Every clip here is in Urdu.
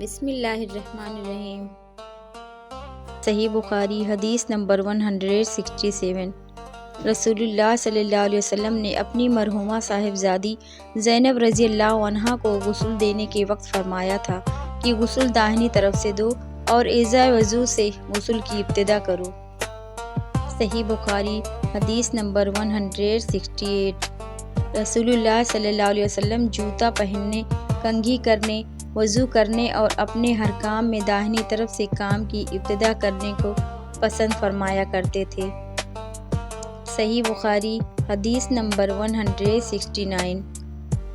بسم اللہ الرحمن الرحیم۔ صحیح بخاری حدیث نمبر 167۔ رسول اللہ صلی اللہ علیہ وسلم نے اپنی مرحومہ صاحبزادی زینب رضی اللہ عنہا کو غسل دینے کے وقت فرمایا تھا کہ غسل داہنی طرف سے دو اور اعضاء وضو سے غسل کی ابتدا کرو۔ صحیح بخاری حدیث نمبر 168۔ رسول اللہ صلی اللہ علیہ وسلم جوتا پہننے، کنگھی کرنے، وضو کرنے اور اپنے ہر کام میں داہنی طرف سے کام کی ابتدا کرنے کو پسند فرمایا کرتے تھے۔ صحیح بخاری حدیث نمبر 169۔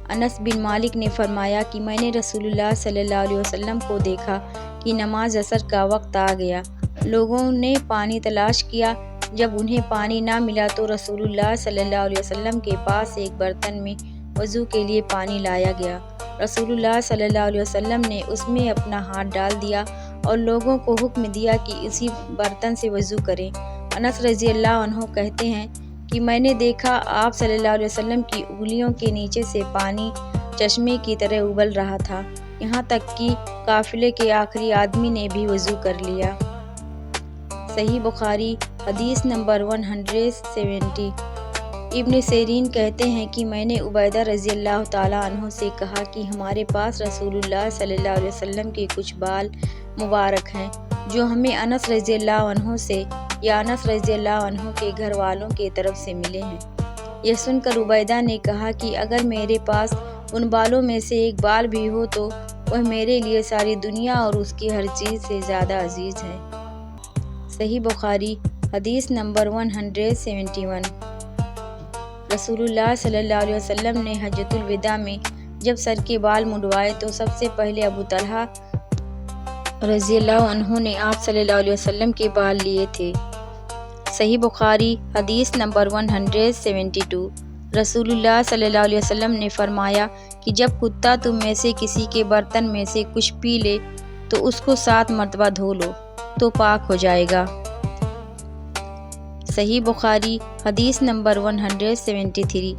انس بن مالک نے فرمایا کہ میں نے رسول اللہ صلی اللہ علیہ وسلم کو دیکھا کہ نماز عصر کا وقت آ گیا۔ لوگوں نے پانی تلاش کیا۔ جب انہیں پانی نہ ملا تو رسول اللہ صلی اللہ علیہ وسلم کے پاس ایک برتن میں وضو کے لیے پانی لایا گیا۔ رسول اللہ صلی اللہ علیہ وسلم نے اس میں اپنا ہاتھ ڈال دیا اور لوگوں کو حکم دیا کہ اسی برتن سے وضو کریں۔ انس رضی اللہ عنہ کہتے ہیں کہ میں نے دیکھا آپ صلی اللہ علیہ وسلم کی انگلیوں کے نیچے سے پانی چشمے کی طرح ابل رہا تھا، یہاں تک کہ قافلے کے آخری آدمی نے بھی وضو کر لیا۔ صحیح بخاری حدیث نمبر 170۔ ابن سیرین کہتے ہیں کہ میں نے عبیدہ رضی اللہ تعالیٰ عنہ سے کہا کہ ہمارے پاس رسول اللہ صلی اللہ علیہ وسلم کے کچھ بال مبارک ہیں جو ہمیں انس رضی اللہ عنہ سے یا انس رضی اللہ عنہ کے گھر والوں کی طرف سے ملے ہیں۔ یہ سن کر عبیدہ نے کہا کہ اگر میرے پاس ان بالوں میں سے ایک بال بھی ہو تو وہ میرے لیے ساری دنیا اور اس کی ہر چیز سے زیادہ عزیز ہے۔ صحیح بخاری حدیث نمبر 171۔ رسول اللہ صلی اللہ علیہ وسلم نے حجۃ الوداع میں جب سر کے بال منڈوائے تو سب سے پہلے ابو طلحہ رضی اللہ عنہ نے آپ صلی اللہ علیہ وسلم کے بال لیے تھے۔ صحیح بخاری حدیث نمبر 172۔ رسول اللہ صلی اللہ علیہ وسلم نے فرمایا کہ جب کتا تم میں سے کسی کے برتن میں سے کچھ پی لے تو اس کو 7 مرتبہ دھو لو تو پاک ہو جائے گا۔ صحیح بخاری حدیث نمبر 173۔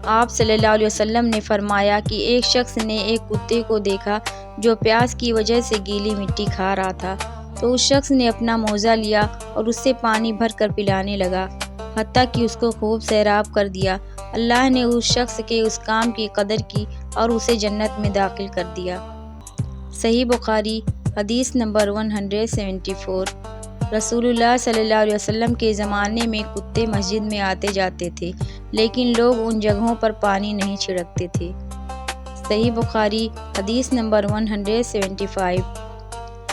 آپ صلی اللہ علیہ وسلم نے فرمایا کہ ایک شخص نے ایک کتے کو دیکھا جو پیاس کی وجہ سے گیلی مٹی کھا رہا تھا، تو اس شخص نے اپنا موزہ لیا اور اس سے پانی بھر کر پلانے لگا، حتیٰ کہ اس کو خوب سیراب کر دیا۔ اللہ نے اس شخص کے اس کام کی قدر کی اور اسے جنت میں داخل کر دیا۔ صحیح بخاری حدیث نمبر 174۔ رسول اللہ صلی اللہ علیہ وسلم کے زمانے میں کتے مسجد میں آتے جاتے تھے، لیکن لوگ ان جگہوں پر پانی نہیں چھڑکتے تھے۔ صحیح بخاری حدیث نمبر 175۔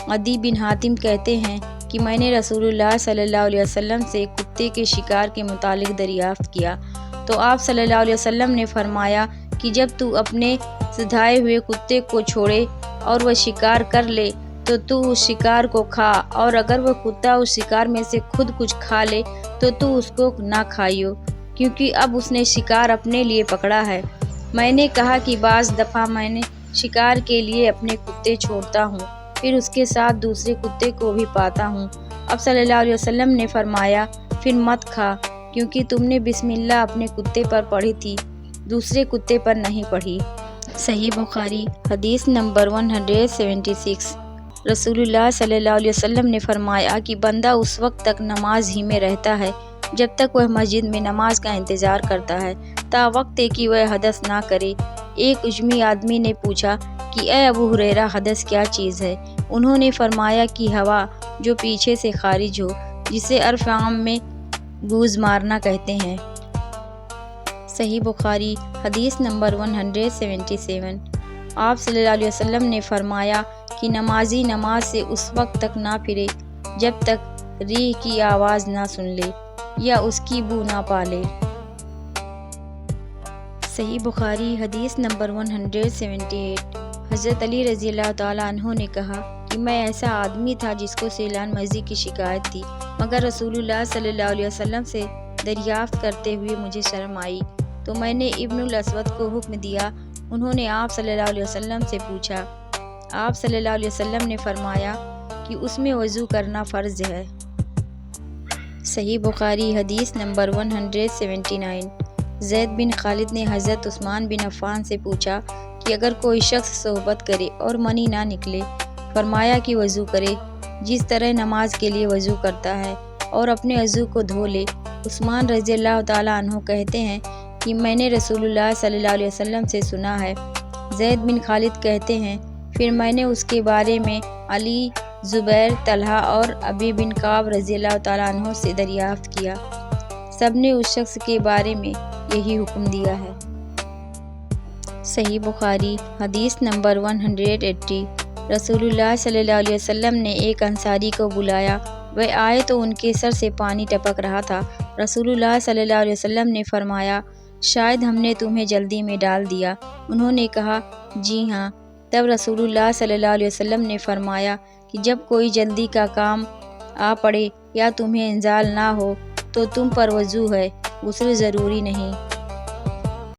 عدی بن حاتم کہتے ہیں کہ میں نے رسول اللہ صلی اللہ علیہ وسلم سے کتے کے شکار کے متعلق دریافت کیا تو آپ صلی اللہ علیہ وسلم نے فرمایا کہ جب تو اپنے سدھائے ہوئے کتے کو چھوڑے اور وہ شکار کر لے تو اس شکار کو کھا، اور اگر وہ کتا اس شکار میں سے خود کچھ کھا لے تو اس کو نہ کھائیو، کیونکہ اب اس نے شکار اپنے لیے پکڑا ہے۔ میں نے کہا کہ بعض دفعہ میں نے شکار کے لیے اپنے کتے چھوڑتا ہوں، پھر اس کے ساتھ دوسرے کتے کو بھی پاتا ہوں۔ اب صلی اللہ علیہ وسلم نے فرمایا پھر مت کھا، کیونکہ تم نے بسم اللہ اپنے کتے پر پڑھی تھی، دوسرے کتے پر نہیں پڑھی۔ صحیح بخاری حدیث نمبر 176۔ رسول اللہ صلی اللہ علیہ وسلم نے فرمایا کہ بندہ اس وقت تک نماز ہی میں رہتا ہے جب تک وہ مسجد میں نماز کا انتظار کرتا ہے، تا وقت کہ وہ حدث نہ کرے۔ ایک اجمی آدمی نے پوچھا کہ اے ابو ہریرہ، حدث کیا چیز ہے؟ انہوں نے فرمایا کہ ہوا جو پیچھے سے خارج ہو، جسے عرف عام میں گوز مارنا کہتے ہیں۔ صحیح بخاری حدیث نمبر 177۔ آپ صلی اللہ علیہ وسلم نے فرمایا کہ نمازی نماز سے اس وقت تک نہ پھرے جب تک ریح کی آواز نہ سن لے یا اس کی بو نہ پالے۔ صحیح بخاری حدیث نمبر 178۔ حضرت علی رضی اللہ تعالیٰ عنہ نے کہا کہ میں ایسا آدمی تھا جس کو سیلان مزی کی شکایت تھی، مگر رسول اللہ صلی اللہ علیہ وسلم سے دریافت کرتے ہوئے مجھے شرم آئی، تو میں نے ابن الاسود کو حکم دیا۔ انہوں نے آپ صلی اللہ علیہ وسلم سے پوچھا، آپ صلی اللہ علیہ وسلم نے فرمایا کہ اس میں وضو کرنا فرض ہے۔ صحیح بخاری حدیث نمبر 179۔ زید بن خالد نے حضرت عثمان بن عفان سے پوچھا کہ اگر کوئی شخص صحبت کرے اور منی نہ نکلے فرمایا کہ وضو کرے جس طرح نماز کے لیے وضو کرتا ہے اور اپنے عضو کو دھو لے۔ عثمان رضی اللہ تعالیٰ عنہ کہتے ہیں کہ میں نے رسول اللہ صلی اللہ علیہ وسلم سے سنا ہے۔ زید بن خالد کہتے ہیں پھر میں نے اس کے بارے میں علی، زبیر، طلحہ اور ابی بن کعب رضی اللہ تعالیٰ عنہ سے دریافت کیا۔ سب نے اس شخص کے بارے میں یہی حکم دیا ہے۔ صحیح بخاری حدیث نمبر 180۔ رسول اللہ صلی اللہ علیہ وسلم نے ایک انصاری کو بلایا۔ وہ آئے تو ان کے سر سے پانی ٹپک رہا تھا۔ رسول اللہ صلی اللہ علیہ وسلم نے فرمایا شاید ہم نے تمہیں جلدی میں ڈال دیا۔ انہوں نے کہا جی ہاں۔ تب رسول اللہ صلی اللہ علیہ وسلم نے فرمایا کہ جب کوئی جلدی کا کام آ پڑے یا تمہیں انزال نہ ہو تو تم پر وضو ہے، غسل ضروری نہیں۔